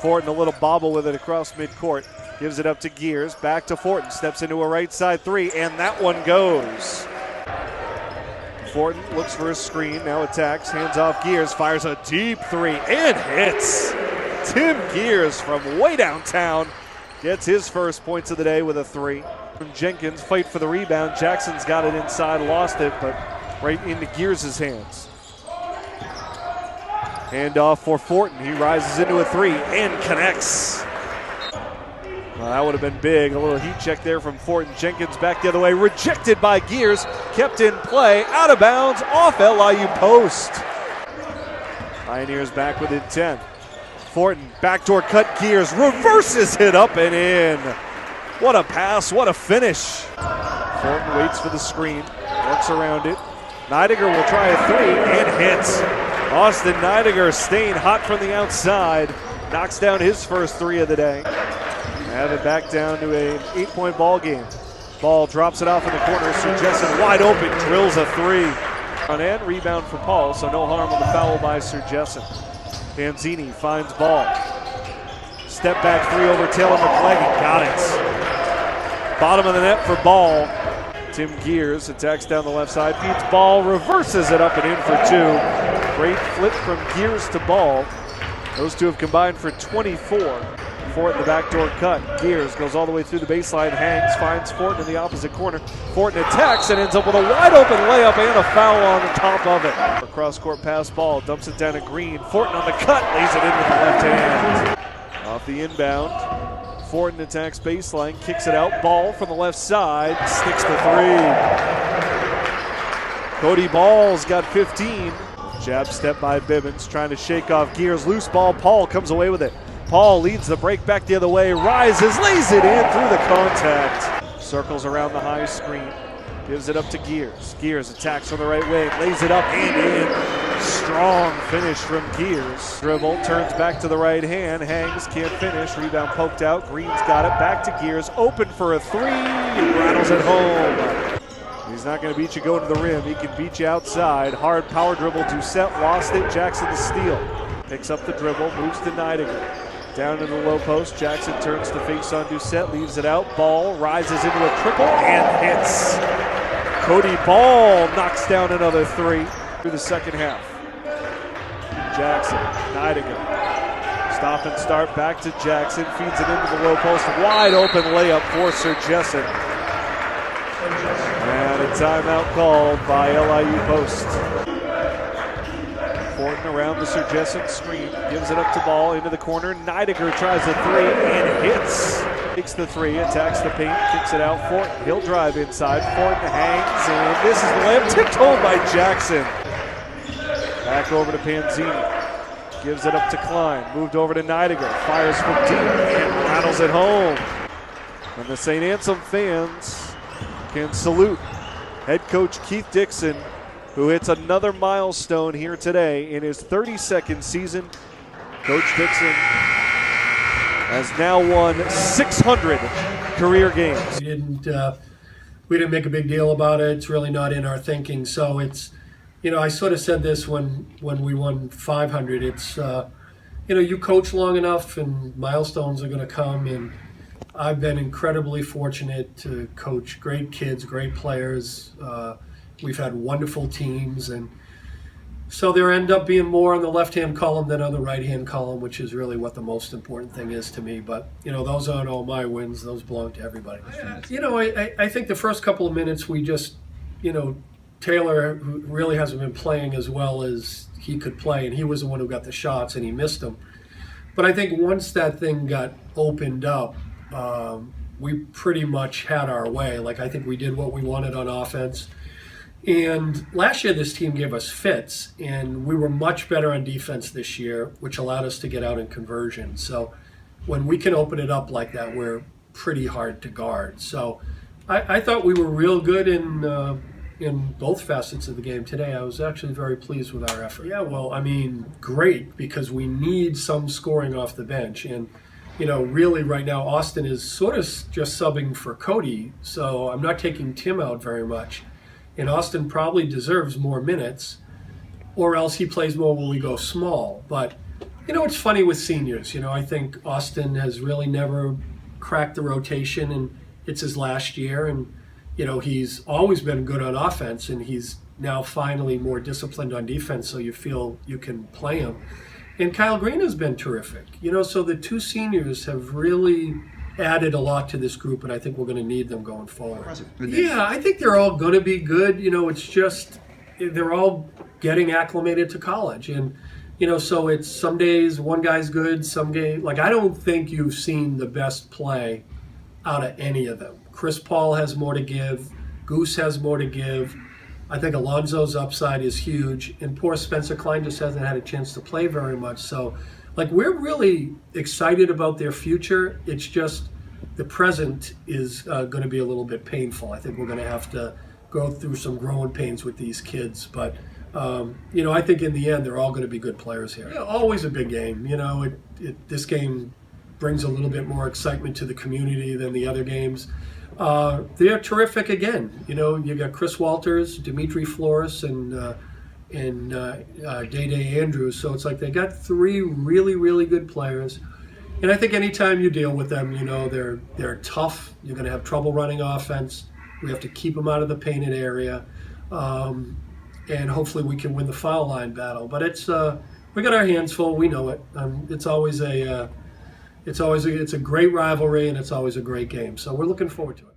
Fortin a little bobble with it across midcourt. Gives it up to Gears. Back to Fortin. Steps into a right side three, and that one goes. Fortin looks for a screen. Now attacks. Hands off Gears. Fires a deep three and hits. Tim Gears from way downtown gets his first points of the day with a three. Jenkins fight for the rebound. Jackson's got it inside, lost it, but right into Gears' hands. Handoff for Fortin. He rises into a three and connects. Well, that would have been big. A little heat check there from Fortin. Jenkins back the other way. Rejected by Gears. Kept in play. Out of bounds. Off LIU post. Pioneers back within 10. Fortin, backdoor cut. Gears. Reverses hit up and in. What a pass. What a finish. Fortin waits for the screen. Works around it. Neidiger will try a three and hits. Austin Neidiger staying hot from the outside. Knocks down his first three of the day. Have it back down to an 8-point ball game. Ball drops it off in the corner. Serjessen wide open, drills a three. On end, rebound for Paul, so no harm on the foul by Serjessen. Panzini finds Ball. Step back three over Taylor McCleggy. Got it. Bottom of the net for Ball. Tim Gears attacks down the left side. Feeds Ball, reverses it up and in for two. Great flip from Gears to Ball. Those two have combined for 24. Fortin the backdoor cut. Gears goes all the way through the baseline, hangs, finds Fortin in the opposite corner. Fortin attacks and ends up with a wide open layup and a foul on the top of it. Cross court pass Ball, dumps it down to Green. Fortin on the cut, lays it in with the left hand. Off the inbound, Fortin attacks baseline, kicks it out. Ball from the left side, sticks the three. Cody Ball's got 15. Jab step by Bibbins, trying to shake off Gears. Loose ball, Paul comes away with it. Paul leads the break back the other way, rises, lays it in through the contact. Circles around the high screen, gives it up to Gears. Gears attacks from the right wing, lays it up and in. Strong finish from Gears. Dribble, turns back to the right hand, hangs, can't finish. Rebound poked out, Green's got it, back to Gears, open for a three, rattles it home. He's not going to beat you going to the rim, he can beat you outside. Hard power dribble, Doucette lost it, Jackson the steal. Picks up the dribble, moves to Neidiger. Down in the low post, Jackson turns to face on Doucette, leaves it out. Ball rises into a triple and hits. Cody Ball knocks down another three through the second half. Jackson, Neidiger. Stop and start back to Jackson, feeds it into the low post. Wide open layup for Serjessen. And a timeout called by LIU post. Fortin around the Serjessen screen, gives it up to Ball into the corner. Neidiger tries the three and hits. Takes the three, attacks the paint, kicks it out. Fortin, he'll drive inside. Fortin hangs, and this is the layup tipped home by Jackson. Back over to Panzini, gives it up to Klein. Moved over to Neidiger, fires from deep and rattles it home. And the St. Anselm fans can salute head coach Keith Dixon, who hits another milestone here today in his 32nd season. Coach Dixon has now won 600 career games. We didn't make a big deal about it. It's really not in our thinking. So it's, I sort of said this when we won 500. It's, you coach long enough and milestones are going to come. And I've been incredibly fortunate to coach great kids, great players. We've had wonderful teams, and so there end up being more on the left-hand column than on the right-hand column, which is really what the most important thing is to me. But, those aren't all my wins. Those belong to everybody. I think the first couple of minutes we just, Taylor, who really hasn't been playing as well as he could play, and he was the one who got the shots, and he missed them. But I think once that thing got opened up, we pretty much had our way. Like, I think we did what we wanted on offense. And last year, this team gave us fits, and we were much better on defense this year, which allowed us to get out in conversion. So when we can open it up like that, we're pretty hard to guard. So I thought we were real good in both facets of the game today. I was actually very pleased with our effort. Yeah, well, great, because we need some scoring off the bench. And, really right now, Austin is sort of just subbing for Cody, so I'm not taking Tim out very much. And Austin probably deserves more minutes, or else he plays more when we go small. But It's funny with seniors. I think Austin has really never cracked the rotation, and it's his last year. And, he's always been good on offense, and he's now finally more disciplined on defense, so you feel you can play him. And Kyle Green has been terrific. So the two seniors have really added a lot to this group, and I think we're going to need them going forward. Yeah, I think they're all going to be good. It's just they're all getting acclimated to college. And, so it's some days one guy's good, some days, I don't think you've seen the best play out of any of them. Chris Paul has more to give. Goose has more to give. I think Alonzo's upside is huge. And poor Spencer Klein just hasn't had a chance to play very much. So, we're really excited about their future. It's just the present is going to be a little bit painful. I think we're going to have to go through some growing pains with these kids. But, I think in the end, they're all going to be good players here. Always a big game. This game brings a little bit more excitement to the community than the other games. They're terrific again. You got Chris Walters, Dimitri Flores, and Day Andrews. So it's they got three really, really good players. And I think anytime you deal with them, they're tough. You're going to have trouble running offense. We have to keep them out of the painted area. And hopefully we can win the foul line battle. But we got our hands full. We know it. It's always a great rivalry, and it's always a great game. So we're looking forward to it.